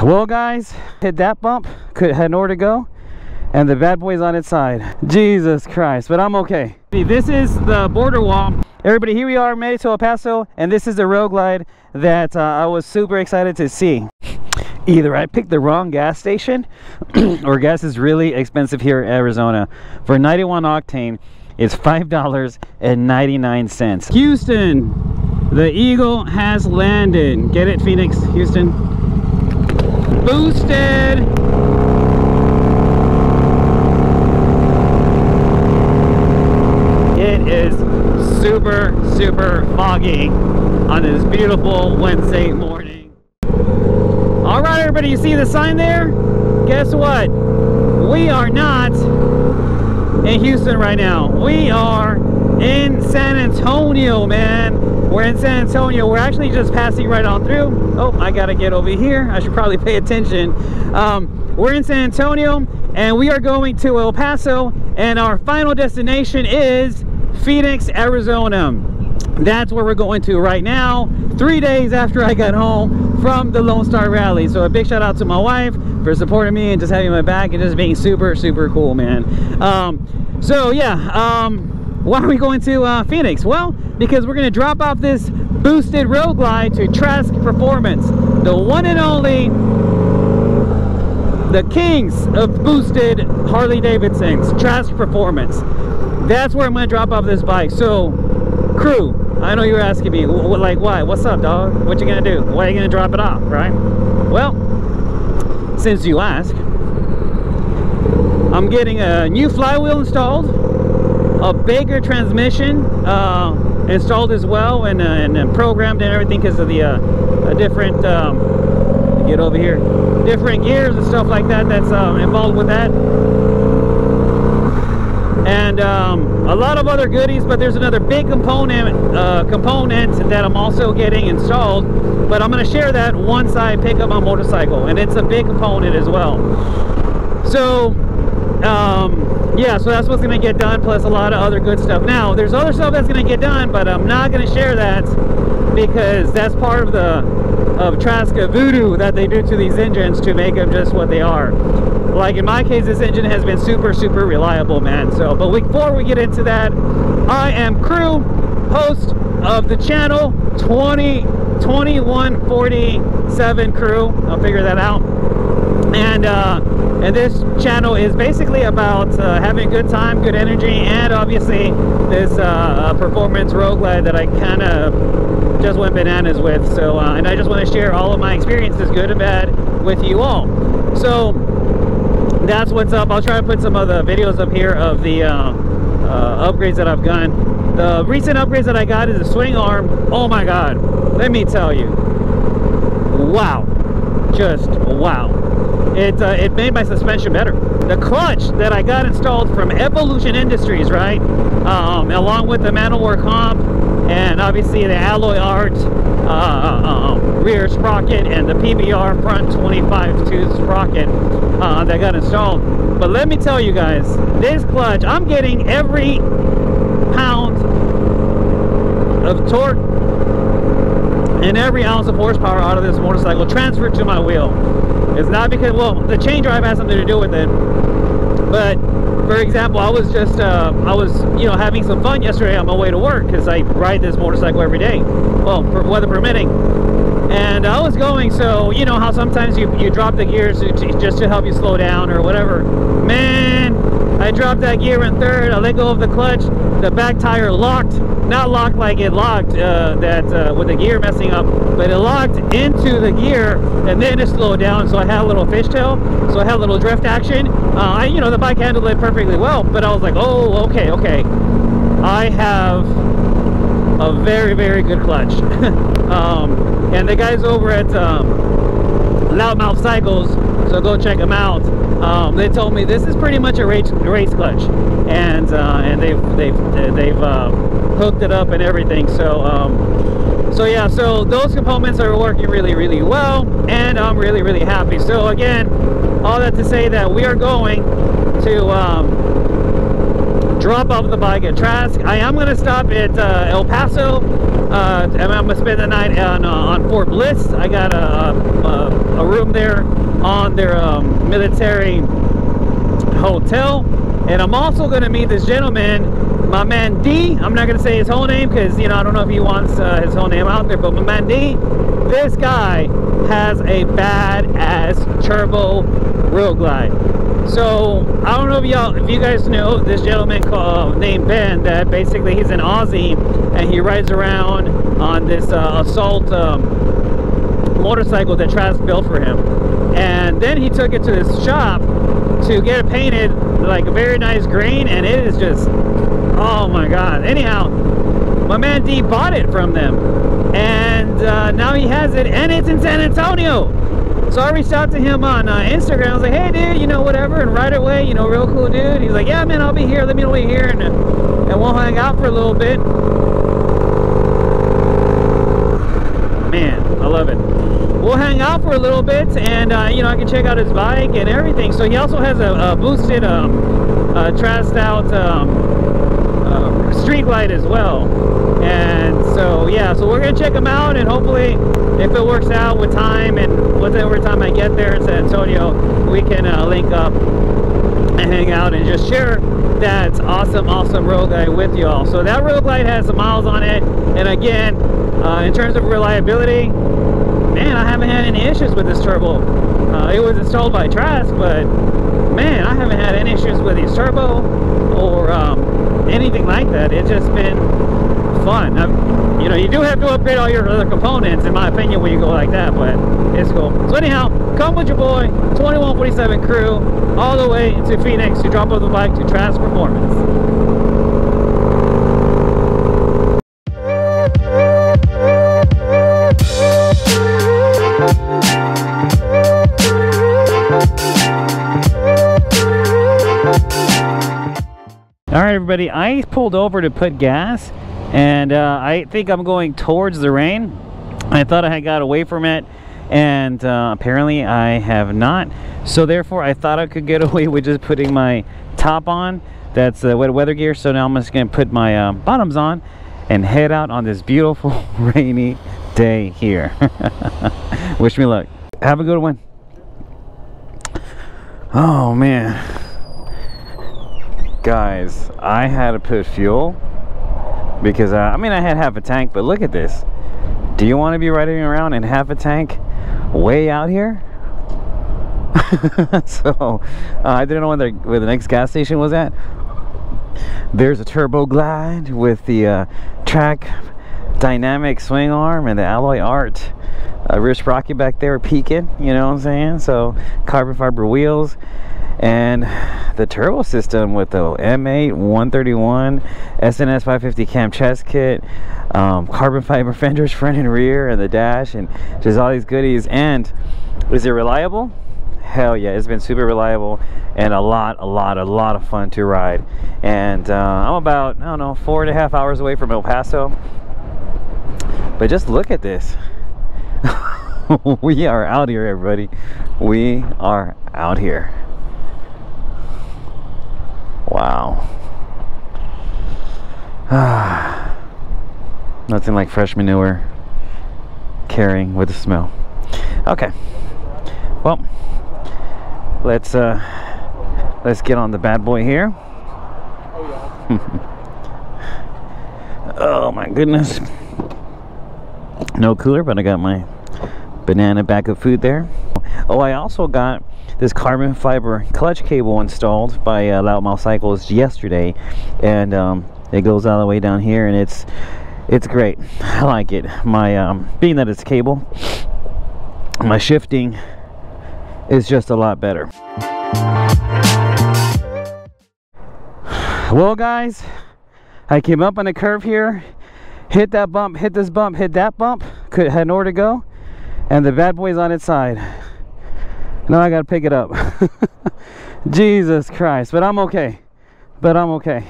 Well guys, hit that bump, had nowhere to go, and the bad boy's on its side. Jesus Christ, but I'm okay. This is the border wall. Everybody, here we are, made it to El Paso, and this is the Road Glide that I was super excited to see. Either I picked the wrong gas station, or gas is really expensive here in Arizona. For 91 octane, it's $5.99. Houston, the Eagle has landed. Get it, Phoenix, Houston? Boosted. It is super foggy on this beautiful Wednesday morning. All right, everybody, you see the sign there? Guess what? We are not in Houston right now. We are in San Antonio, man. We're in San Antonio. We're actually just passing right on through. Oh, I gotta get over here. I should probably pay attention. We're in San Antonio, and we are going to El Paso, and our final destination is Phoenix, Arizona. That's where we're going to right now, 3 days after I got home from the Lone Star Rally. So a big shout out to my wife for supporting me and just having my back and just being super cool, man. So yeah, why are we going to Phoenix? Well, because we're going to drop off this boosted Road Glide to Trask Performance, the one and only, the kings of boosted Harley Davidsons, Trask Performance. That's where I'm going to drop off this bike. So crew, I know you're asking me, like, why? What's up, dog? What you going to do? Why are you going to drop it off, right? Well, since you ask, I'm getting a new flywheel installed, a Baker transmission installed as well, and programmed and everything because of the different get over here, different gears and stuff like that that's involved with that, and a lot of other goodies. But there's another big component that I'm also getting installed, but I'm going to share that once I pick up my motorcycle, and it's a big component as well. So yeah, so that's what's going to get done, plus a lot of other good stuff. Now, there's other stuff that's going to get done, but I'm not going to share that because that's part of the Trask voodoo that they do to these engines to make them just what they are. Like in my case, this engine has been super reliable, man. So, but before we get into that, I am crew, host of the channel 2147 crew. I'll figure that out. And this channel is basically about having a good time, good energy, and obviously this performance Road Glide that I kind of just went bananas with. So, and I just want to share all of my experiences, good and bad, with you all. So that's what's up. I'll try to put some of the videos up here of the upgrades that I've done. The recent upgrades that I got is a swing arm. Oh my God, let me tell you, wow, just wow. It made my suspension better. The clutch that I got installed from Evolution Industries, right, along with the manual comp and obviously the alloy art rear sprocket and the PBR front 25-tooth sprocket that got installed. But let me tell you guys, this clutch, I'm getting every pound of torque and every ounce of horsepower out of this motorcycle transferred to my wheel. It's not because, well, the chain drive has something to do with it, but for example, I was just you know, having some fun yesterday on my way to work because I ride this motorcycle every day, well, weather permitting, and I was going, so you know how sometimes you drop the gears just to help you slow down or whatever. Man, I dropped that gear in third, I let go of the clutch, the back tire locked, not locked like it locked with the gear messing up, but it locked into the gear and then it slowed down, so I had a little fishtail, so I had a little drift action. You know, the bike handled it perfectly well, but I was like, oh, okay, I have a very good clutch. And the guys over at Loudmouth Cycles, so go check them out, they told me this is pretty much a race clutch, and they've hooked it up and everything. So yeah, so those components are working really well, and I'm really happy. So again, all that to say that we are going to drop off the bike at Trask. I am going to stop at El Paso, and I'm going to spend the night on Fort Bliss. I got a room there on their military hotel. And I'm also going to meet this gentleman, my man D. I'm not going to say his whole name because, you know, I don't know if he wants his whole name out there, but my man D, this guy has a badass turbo road glide. So I don't know if you guys know this gentleman named Ben, that basically he's an Aussie and he rides around on this assault motorcycle that Trask built for him. And then he took it to his shop to get it painted like a very nice green, and it is just, oh my god. Anyhow, my man D bought it from them, and now he has it, and it's in San Antonio. So I reached out to him on Instagram. I was like, hey dude, you know, whatever, and right away, you know, real cool dude. He's like, yeah man, I'll be here, let me know you're here, and we'll hang out for a little bit. Man, I love it. We'll hang out for a little bit, and you know, I can check out his bike and everything. So he also has a boosted Trasked out street glide as well. And so yeah, so we're gonna check him out, and hopefully if it works out with time and whatever time I get there in San Antonio, we can link up and hang out and just share that awesome road glide with y'all. So that road glide has some miles on it, and again, in terms of reliability, man, I haven't had any issues with this turbo. It was installed by Trask, but man, I haven't had any issues with his turbo or anything like that. It's just been fun. You know, you do have to upgrade all your other components, in my opinion, when you go like that, but it's cool. So anyhow, come with your boy, 2147 crew, all the way to Phoenix to drop off the bike to Trask Performance. Alright everybody, I pulled over to put gas, and I think I'm going towards the rain. I thought I had got away from it, and apparently I have not. So therefore I thought I could get away with just putting my top on. That's wet weather gear. So now I'm just going to put my bottoms on and head out on this beautiful rainy day here. Wish me luck. Have a good one. Oh man. Guys, I had to put fuel because I mean, I had half a tank, but look at this. Do you want to be riding around in half a tank way out here? So I didn't know where the next gas station was at. There's a turbo glide with the track dynamic swing arm and the alloy art rear sprocket back there peaking, you know what I'm saying? So carbon fiber wheels, and the turbo system with the M8 131 SNS 550 cam chest kit, carbon fiber fenders front and rear, and the dash, and just all these goodies. And is it reliable? Hell yeah, it's been super reliable and a lot of fun to ride. And I'm about, I don't know, 4.5 hours away from El Paso, but just look at this. We are out here, everybody. We are out here. Wow. Nothing like fresh manure carrying with the smell. Okay, well, let's get on the bad boy here. Oh my goodness. No cooler, but I got my banana bag of food there. Oh, I also got this carbon fiber clutch cable installed by Loudmouth Cycles yesterday, and it goes all the way down here, and it's great. I like it. My being that it's cable, my shifting is just a lot better. Well guys, I came up on a curve here, hit that bump, hit this bump, hit that bump, had nowhere to go, and the bad boy's on its side. Now I gotta pick it up. Jesus Christ, but I'm okay. But I'm okay.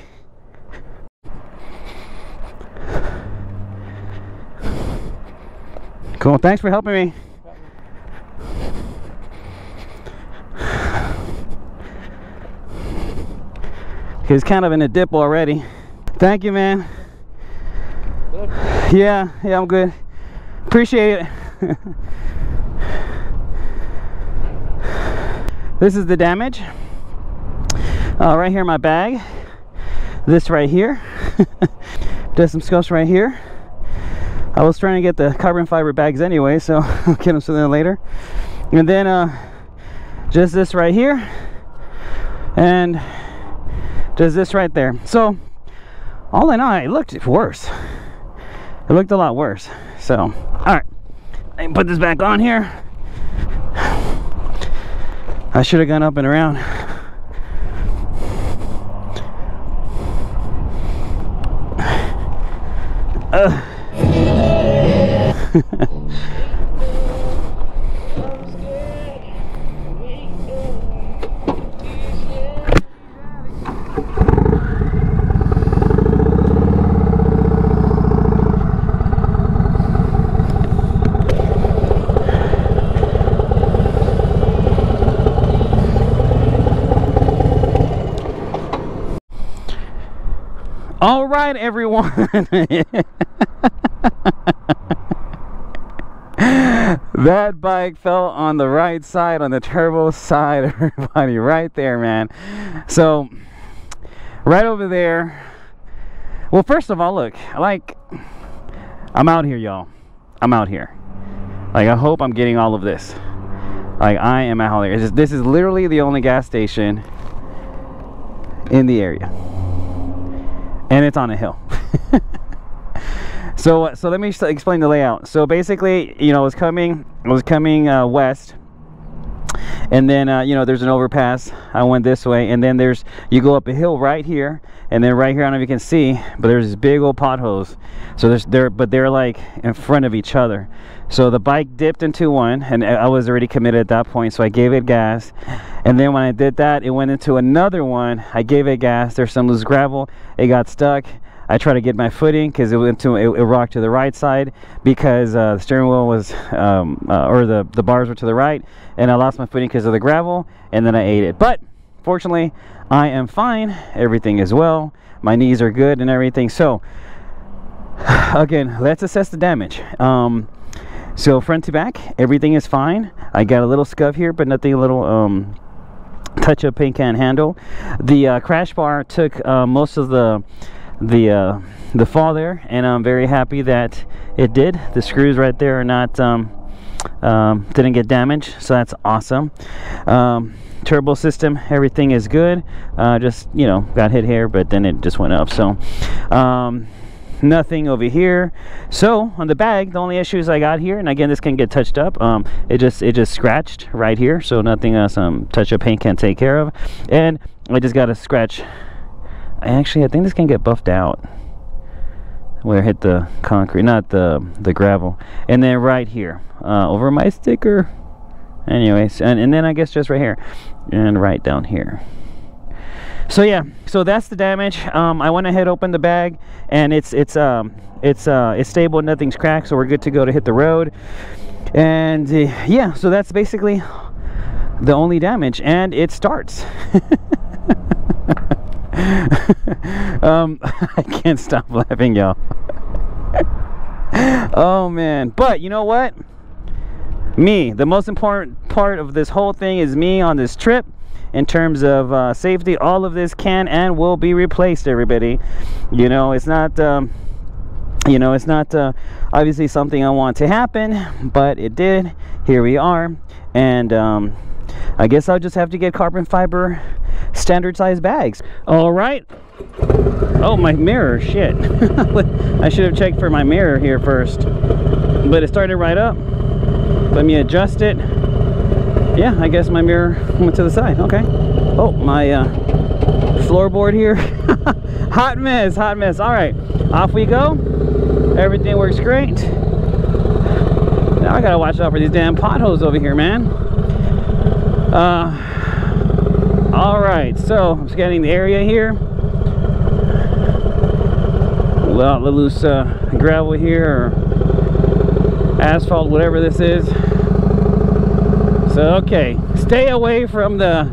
Cool, thanks for helping me. He's kind of in a dip already. Thank you, man. Good? Yeah, I'm good. Appreciate it. this is the damage. Right here in my bag. This right here. There's some scuffs right here. I was trying to get the carbon fiber bags anyway, so I'll get them sooner than later. And then just this right here, and just this right there. So all in all, it looked worse. It looked a lot worse. So all right, let me put this back on here. I should have gone up and around. All right, everyone. That bike fell on the right side, on the turbo side, everybody, right there, man. So right over there. Well, first of all, look, like, I'm out here, y'all. I'm out here. Like, I hope I'm getting all of this. Like, I am out here. This is literally the only gas station in the area, and it's on a hill. So let me explain the layout. So basically, you know, I was coming west, and then you know, there's an overpass. I went this way, and then you go up a hill right here, and then right here, I don't know if you can see, but there's these big old potholes. So they're like in front of each other. So the bike dipped into one, and I was already committed at that point, so I gave it gas. And then when I did that, it went into another one. I gave it gas. There's some loose gravel. It got stuck. I tried to get my footing because it rocked to the right side, because the steering wheel was or the bars were to the right, and I lost my footing because of the gravel, and then I ate it. But fortunately, I am fine. Everything is well. My knees are good and everything. So again, let's assess the damage. So front to back, everything is fine. I got a little scuff here, but nothing, a little touch-up paint can handle. The crash bar took most of the fall there, and I'm very happy that it did. The screws right there are not didn't get damaged, so that's awesome. Turbo system, everything is good. Just, you know, got hit here, but then it just went up. So nothing over here. So on the bag, the only issues I got here, and again, this can get touched up, it just scratched right here, so nothing some touch-up paint can take care of. And I just got a scratch. Actually, I think this can get buffed out where I hit the concrete, not the gravel. And then right here, over my sticker. Anyways, and then I guess just right here and right down here. So yeah, so that's the damage. I went ahead, opened the bag, and it's stable, nothing's cracked, so we're good to go to hit the road. And yeah, so that's basically the only damage, and it starts. I can't stop laughing, y'all. Oh man, but you know what? The most important part of this whole thing is me on this trip. In terms of safety, all of this can and will be replaced, everybody. You know, it's not obviously something I want to happen, but it did. Here we are, and I guess I'll just have to get carbon fiber standard size bags. All right. Oh, my mirror, shit. I should have checked for my mirror here first, but it started right up. Let me adjust it. Yeah, I guess my mirror went to the side. Okay. Oh, my floorboard here. Hot mess, hot mess. All right, off we go. Everything works great. Now I gotta watch out for these damn potholes over here, man. All right, so I'm scanning the area here. A lot of loose gravel here, or asphalt, whatever this is. So okay, stay away from the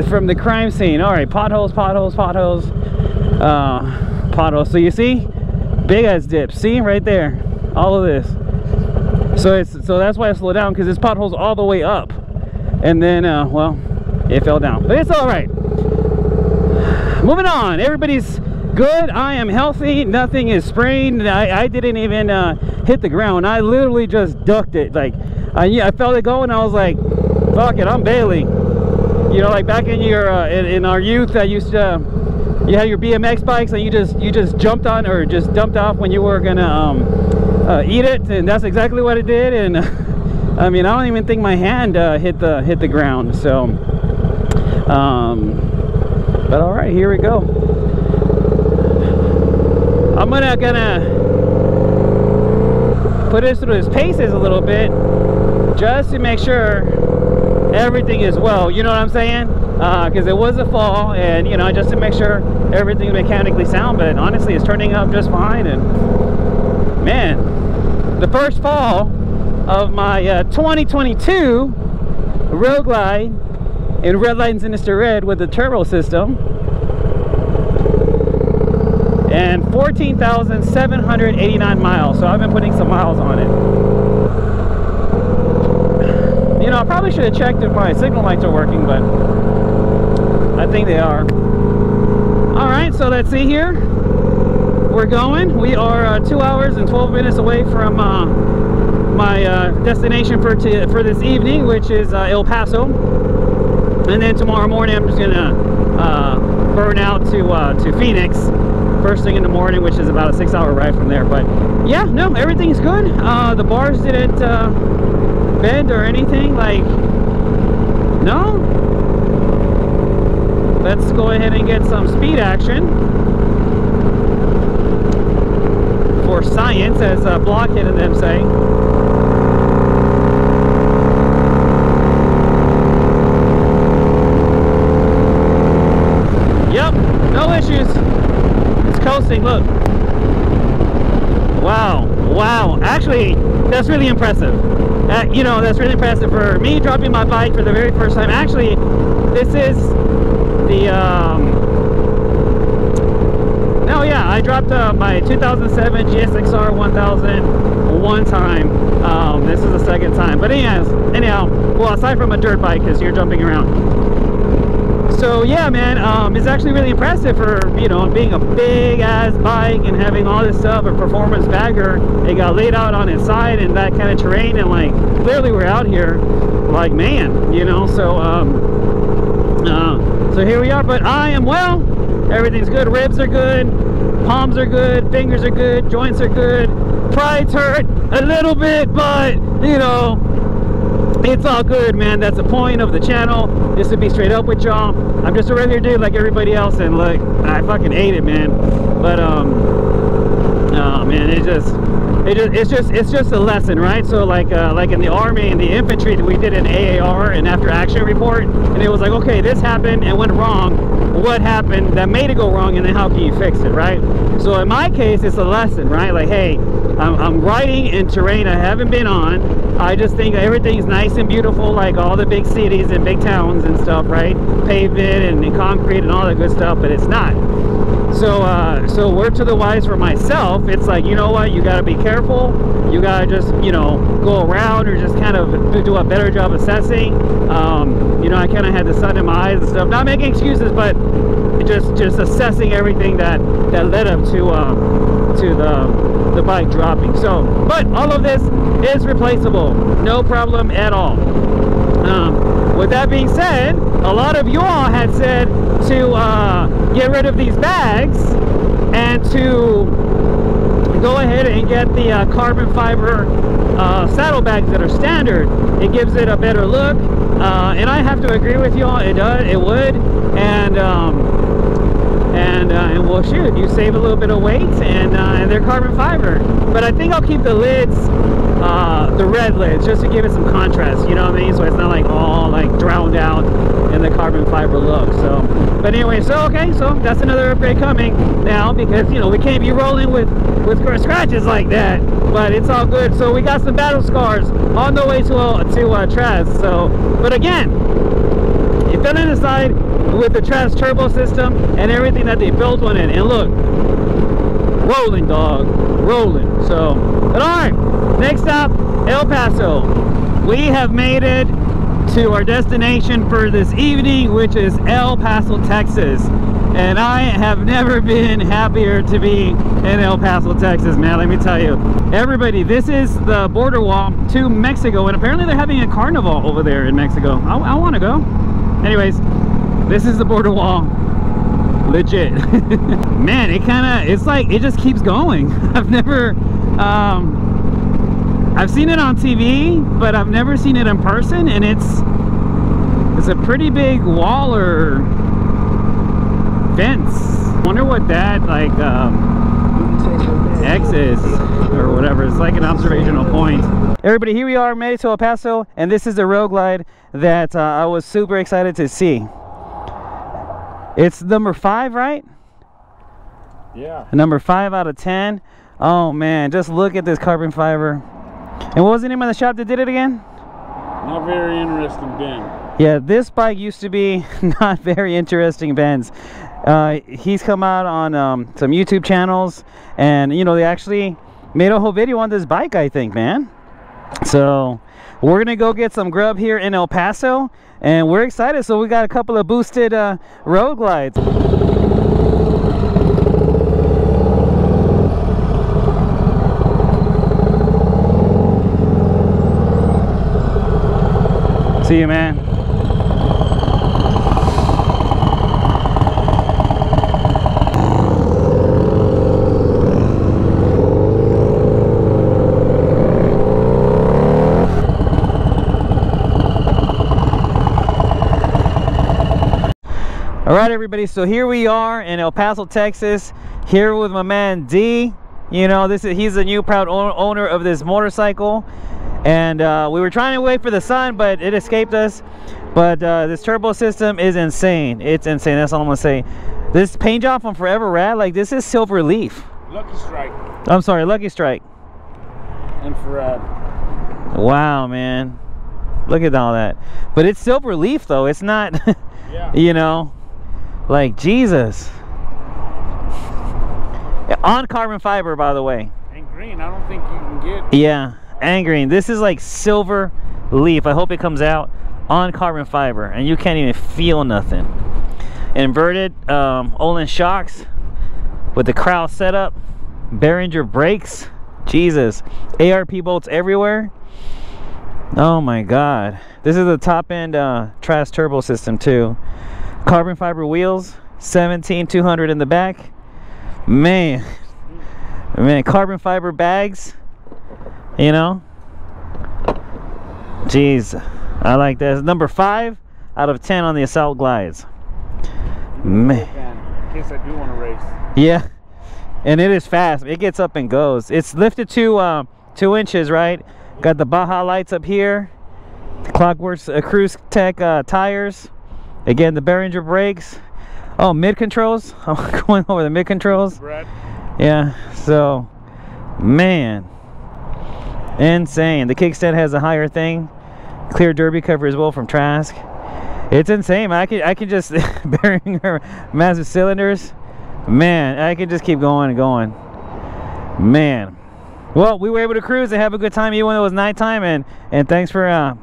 from the crime scene. All right, potholes, potholes, potholes, potholes. So you see, big ass dip. See right there, all of this. So that's why I slow down, because this pothole's all the way up. and then well, it fell down, but it's all right. Moving on. Everybody's good. I am healthy. Nothing is sprained. I didn't even hit the ground. I literally just ducked it. Like I felt it go, and I was like, fuck it, I'm bailing. You know, like back in your in our youth, I used to you had your BMX bikes and you just jumped on or just dumped off when you were gonna eat it, and that's exactly what it did. And I mean, I don't even think my hand hit the ground. So but all right, here we go. I'm gonna put it through his paces a little bit just to make sure everything is well, you know what I'm saying? Because it was a fall, and you know, just to make sure everything's mechanically sound. But honestly, it's turning out just fine. And man, the first fall of my 2022 Road Glide in Redline Sinister Red with the turbo system, and 14,789 miles. So I've been putting some miles on it. You know, I probably should have checked if my signal lights are working, but I think they are. All right, so let's see here. We're going. We are 2 hours and 12 minutes away from my destination for this evening, which is El Paso. And then tomorrow morning, I'm just gonna burn out to Phoenix first thing in the morning, which is about a 6-hour ride from there. But yeah, no, everything's good. The bars didn't bend or anything, like, no. Let's go ahead and get some speed action for science, as Blockhead and them say. Yep, no issues. It's coasting, look. Wow, wow, actually, that's really impressive. You know, that's really impressive for me dropping my bike for the very first time. Actually, this is the no, yeah, I dropped my 2007 GSXR 1000 one time. This is the second time. But anyhow, well, aside from a dirt bike, because you're jumping around. So yeah, man, it's actually really impressive for, you know, being a big ass bike and having all this stuff, a performance bagger. It got laid out on its side in that kind of terrain, and like clearly we're out here, like, man, you know. So so here we are. But I am well. Everything's good. Ribs are good. Palms are good. Fingers are good. Joints are good. Prides hurt a little bit, but you know, it's all good, man. That's the point of the channel, just to be straight up with y'all. I'm just a regular dude like everybody else, and look, I fucking hate it, man. But oh man, it's just a lesson, right? So like in the army and the infantry, we did an AAR, an after action report, and it was like, okay, this happened and went wrong. What happened that made it go wrong, and then how can you fix it, right? So in my case, it's a lesson, right? Like, hey, I'm riding in terrain I haven't been on. I just think everything's nice and beautiful, like all the big cities and big towns and stuff, right? Pavement and concrete and all that good stuff, but it's not. So word to the wise for myself, it's like, you know what, you got to be careful. You got to just, you know, go around or just kind of do a better job assessing. You know, I kind of had the sun in my eyes and stuff. Not making excuses, but just assessing everything that led up to the bike dropping. So, but all of this is replaceable, no problem at all. With that being said, a lot of you all had said to get rid of these bags and to go ahead and get the carbon fiber saddlebags that are standard. It gives it a better look, and I have to agree with you all. It does. It would, and well, shoot, you save a little bit of weight, and they're carbon fiber. But I think I'll keep the lids, the red lids, just to give it some contrast. You know what I mean? So it's not like all like drowned out in the carbon fiber look. So, but anyway, so okay, so that's another upgrade coming now, because you know we can't be rolling with scratches like that. But it's all good. So we got some battle scars on the way to Trask. So, but again, you fill in the side with the Trask turbo system and everything that they built on it, and look, rolling, dog, rolling. So, but all right, next stop, El Paso. We have made it to our destination for this evening, which is El Paso, Texas. And I have never been happier to be in El Paso, Texas, man. Let me tell you, everybody, this is the border wall to Mexico, and apparently they're having a carnival over there in Mexico. I want to go. Anyways, this is the border wall. Legit. Man, it's like it just keeps going. I've never I've seen it on TV, but I've never seen it in person, and it's a pretty big wall or fence. Wonder what that like X is or whatever. It's like an observational point. Everybody, here we are, made it to El Paso, and this is the Road Glide that I was super excited to see. It's number 5, right? Yeah. Number 5 out of 10. Oh man, just look at this carbon fiber. And what was the name of the shop that did it again? Not very interesting, Ben. Yeah, this bike used to be Not Very Interesting Benz. He's come out on some YouTube channels, and you know, they actually made a whole video on this bike, I think, man. So we're gonna go get some grub here in El Paso, and we're excited. So we got a couple of boosted Road Glides. See you, man. All right, everybody, so here we are in El Paso, Texas, here with my man D. You know, he's the new proud owner of this motorcycle. And we were trying to wait for the sun, but it escaped us. But this turbo system is insane. It's insane. That's all I'm gonna say. This paint job from Forever Rad, like, this is Silver Leaf. Lucky Strike. I'm sorry, Lucky Strike. Infrared. Wow, man. Look at all that. But it's Silver Leaf, though. It's not, Yeah. you know, like, Jesus. On carbon fiber, by the way. And green, I don't think you can get. Yeah. And green. This is like Silver Leaf. I hope it comes out on carbon fiber and you can't even feel nothing. Inverted Olin shocks with the Krause setup, Behringer brakes. Jesus. ARP bolts everywhere. Oh my god. This is the top end Trask turbo system too. Carbon fiber wheels, 17-200 in the back. Man, carbon fiber bags. You know, jeez, I like that. It's number 5 out of 10 on the Assault Glides. Man, In case I do want to race. yeah, and it is fast. It gets up and goes. It's lifted to 2 inches, right? Got the Baja lights up here. Clockworks Cruise Tech tires. Again, the Behringer brakes. Oh, mid controls. I'm going over the mid controls. Brad. Yeah. So, man. Insane. The kickstand has a higher thing. Clear derby cover as well from Trask. It's insane. I can just bearing her massive cylinders. Man, I can just keep going and going. Man. Well, we were able to cruise and have a good time even when it was nighttime, and thanks for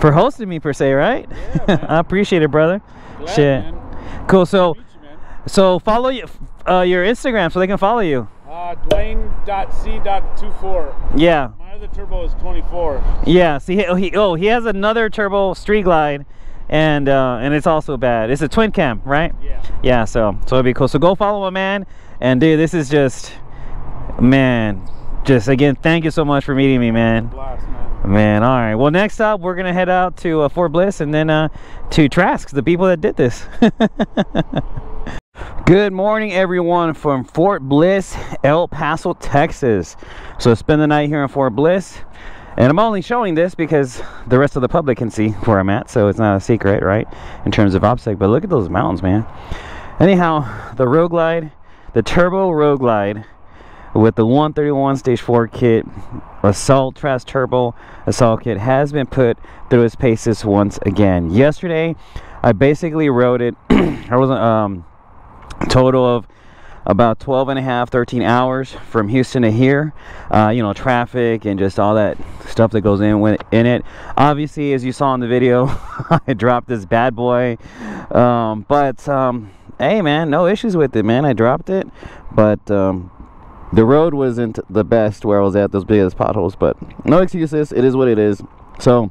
hosting me per se, right? Yeah, man. I appreciate it, brother. Glad, Shit. man. Cool. So Meet you, man. so follow your Instagram so they can follow you. Dwayne.c.24. Yeah. My other turbo is 24. Yeah, see, he has another turbo Street Glide, and it's also bad. It's a twin cam, right? Yeah. Yeah, so it'd be cool. So go follow my man, and dude, this is just, man, just again, thank you so much for meeting me, man. Blast, man. Man, all right. Well, next up, we're gonna head out to Fort Bliss, and then to Trask, the people that did this. Good morning, everyone, from Fort Bliss, El Paso, Texas. So spend the night here in Fort Bliss, and I'm only showing this because the rest of the public can see where I'm at, so it's not a secret, right, in terms of OPSEC. But look at those mountains, man. Anyhow, the Road Glide, the Turbo Road Glide with the 131 stage 4 kit, Assault Trask Turbo Assault kit, has been put through its paces once again. Yesterday, I basically rode it. I wasn't total of about 12 and a half, 13 hours from Houston to here. You know, traffic and just all that stuff that goes in it. Obviously, as you saw in the video, I dropped this bad boy. Hey man, no issues with it, man. I dropped it, but the road wasn't the best where I was at, those biggest potholes, but no excuses. It is what it is. So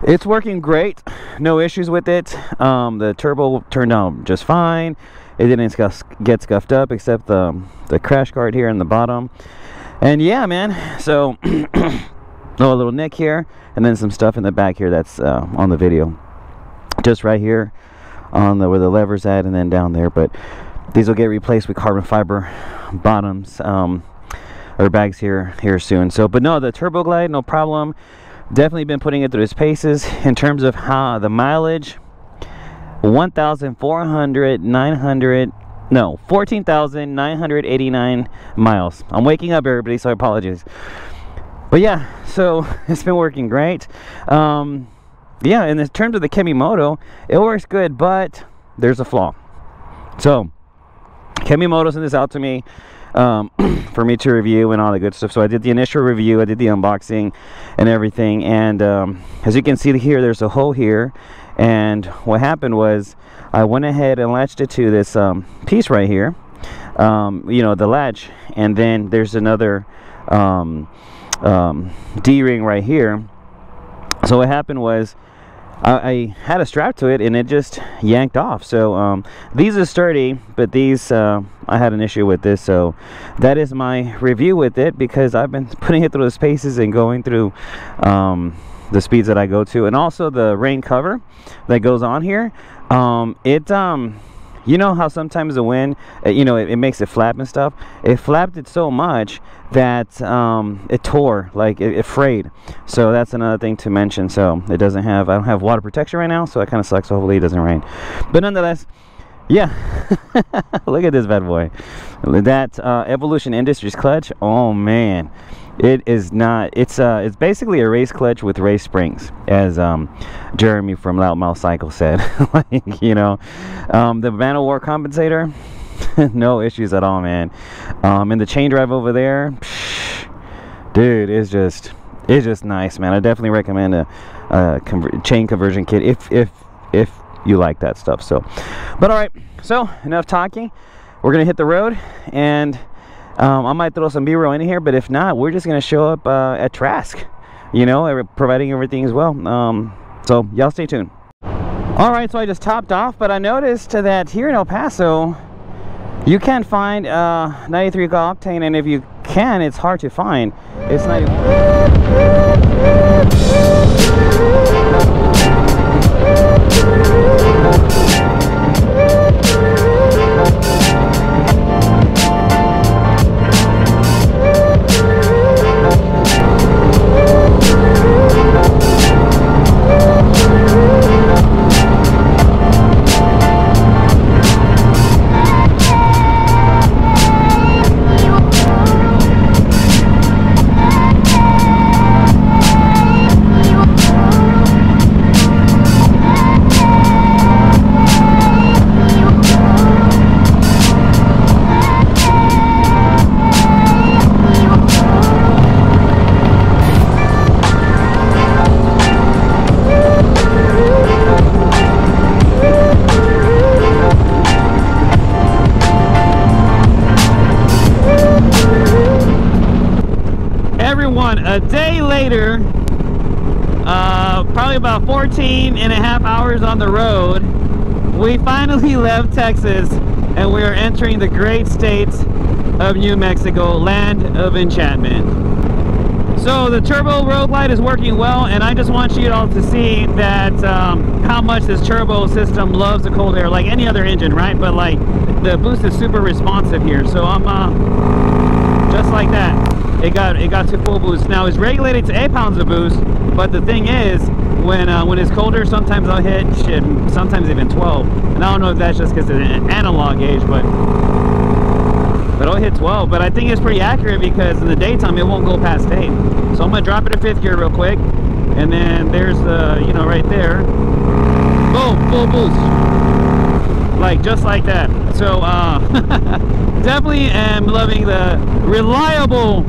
it's working great, no issues with it. The turbo turned out just fine. It didn't get scuffed up except the crash guard here in the bottom. And yeah, man, so a little nick here and then some stuff in the back here that's on the video, just right here on where the lever's at, and then down there. But these will get replaced with carbon fiber bottoms or bags here soon. So, but no, the Turbo Glide, no problem. Definitely been putting it through its paces. In terms of how the mileage, 14,989 miles. I'm waking up, everybody, so I apologize. But yeah, so it's been working great. Yeah, in terms of the Kemi Moto, it works good, but there's a flaw. So Kemi Moto sent this out to me for me to review and all the good stuff. So I did the initial review, I did the unboxing and everything, and as you can see here, there's a hole here. And what happened was I went ahead and latched it to this piece right here, you know, the latch, and then there's another D-ring right here. So what happened was I had a strap to it and it just yanked off. So these are sturdy, but these I had an issue with this. So that is my review with it, because I've been putting it through the spaces and going through the speeds that I go to. And also the rain cover that goes on here, you know how sometimes the wind, you know, it makes it flap and stuff. It flapped it so much that it tore, like it frayed. So that's another thing to mention. So it doesn't have, I don't have water protection right now, so it kind of sucks. Hopefully it doesn't rain. But nonetheless, yeah. Look at this bad boy. That Evolution Industries clutch. Oh man, it is not. It's basically a race clutch with race springs, as Jeremy from Loudmouth Cycle said. Like, you know, the Man of War compensator, no issues at all, man. And the chain drive over there, psh, dude, it's just nice, man. I definitely recommend a chain conversion kit if you like that stuff. So, but all right, so enough talking. We're gonna hit the road, and I might throw some B-roll in here, but if not, we're just gonna show up at Trask, you know, providing everything as well. So y'all stay tuned. All right, so I just topped off, but I noticed that here in El Paso you can't find 93 octane, and if you can, it's hard to find. It's not even... A day later, probably about 14 and a half hours on the road, we finally left Texas and we are entering the great state of New Mexico, land of enchantment. So the Turbo Road Glide is working well, and I just want you all to see that how much this turbo system loves the cold air, like any other engine, right? But like the boost is super responsive here, so I'm just like that. It got to full boost. Now it's regulated to 8 pounds of boost, but the thing is, when it's colder, sometimes I'll hit shit, sometimes even 12. And I don't know if that's just because it's an analog gauge, but I'll hit 12. But I think it's pretty accurate because in the daytime it won't go past 8. So I'm gonna drop it to 5th gear real quick, and then there's the, you know, right there, boom, full boost. like just like that. So definitely am loving the reliable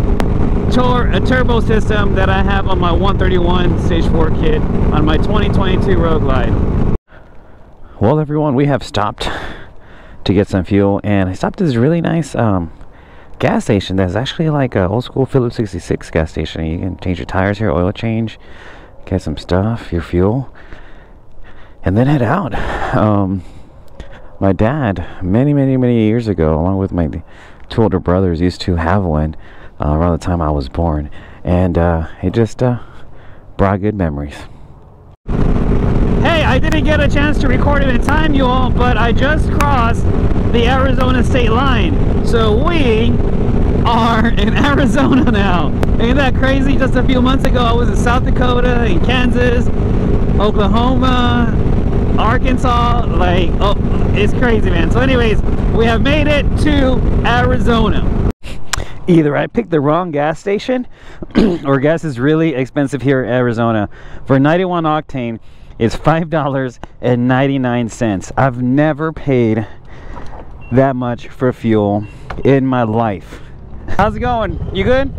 turbo system that I have on my 131 stage 4 kit on my 2022 Road Glide. Well, everyone, we have stopped to get some fuel, and I stopped at this really nice gas station that's actually like a old school Phillips 66 gas station. You can change your tires here, oil change, get some stuff, your fuel, and then head out. My dad, many years ago, along with my 2 older brothers, used to have one around the time I was born, and it just brought good memories. Hey, I didn't get a chance to record it in time, you all, but I just crossed the Arizona state line. So we are in Arizona now. Ain't that crazy? Just a few months ago I was in South Dakota, in Kansas, Oklahoma, Arkansas. Like, oh, it's crazy, man. So anyways, we have made it to Arizona. Either I picked the wrong gas station or gas is really expensive here in Arizona. For 91 octane, it's $5.99. I've never paid that much for fuel in my life. How's it going? You good?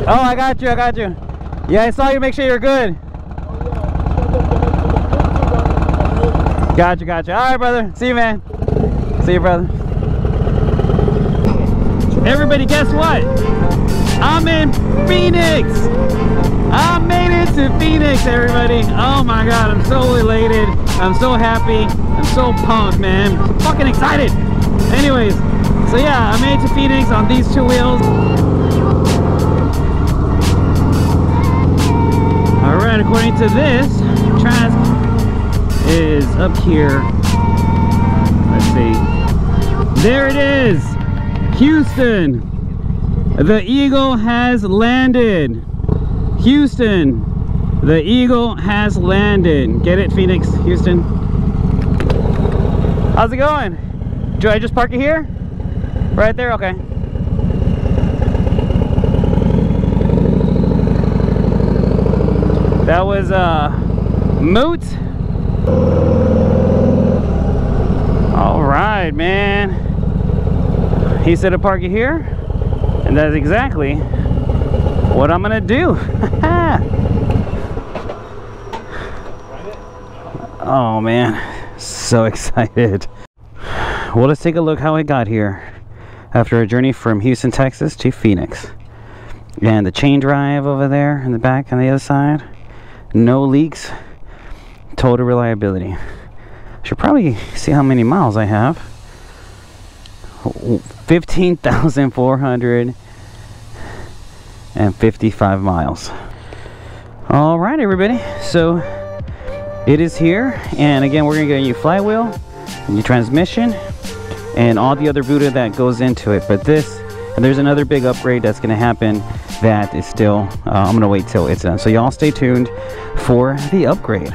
Oh, I got you, Yeah, I saw you. Make sure you're good. Gotcha. All right, brother. See you, man. See you, brother. Everybody, guess what? I'm in Phoenix. I made it to Phoenix, everybody. Oh my God, I'm so elated. I'm so happy. I'm so pumped, man. I'm fucking excited. Anyways, so yeah, I made it to Phoenix on these 2 wheels. All right, according to this, Trask is up here. Let's see. There it is. Houston, the Eagle has landed. Houston, the Eagle has landed. Get it, Phoenix, Houston? How's it going? Do I just park it here? Right there? Okay. That was Moot. All right, man. He said to park it here, and that's exactly what I'm gonna do. Oh man, so excited. Well, let's take a look how I got here after a journey from Houston, Texas to Phoenix. And the chain drive over there in the back on the other side, no leaks, total reliability. Should probably see how many miles I have. 15,455 miles. All right, everybody, so it is here, and again, we're gonna get a new flywheel, a new transmission, and all the other Buddha that goes into it. But this, and there's another big upgrade that's gonna happen that is still I'm gonna wait till it's done, so y'all stay tuned for the upgrade.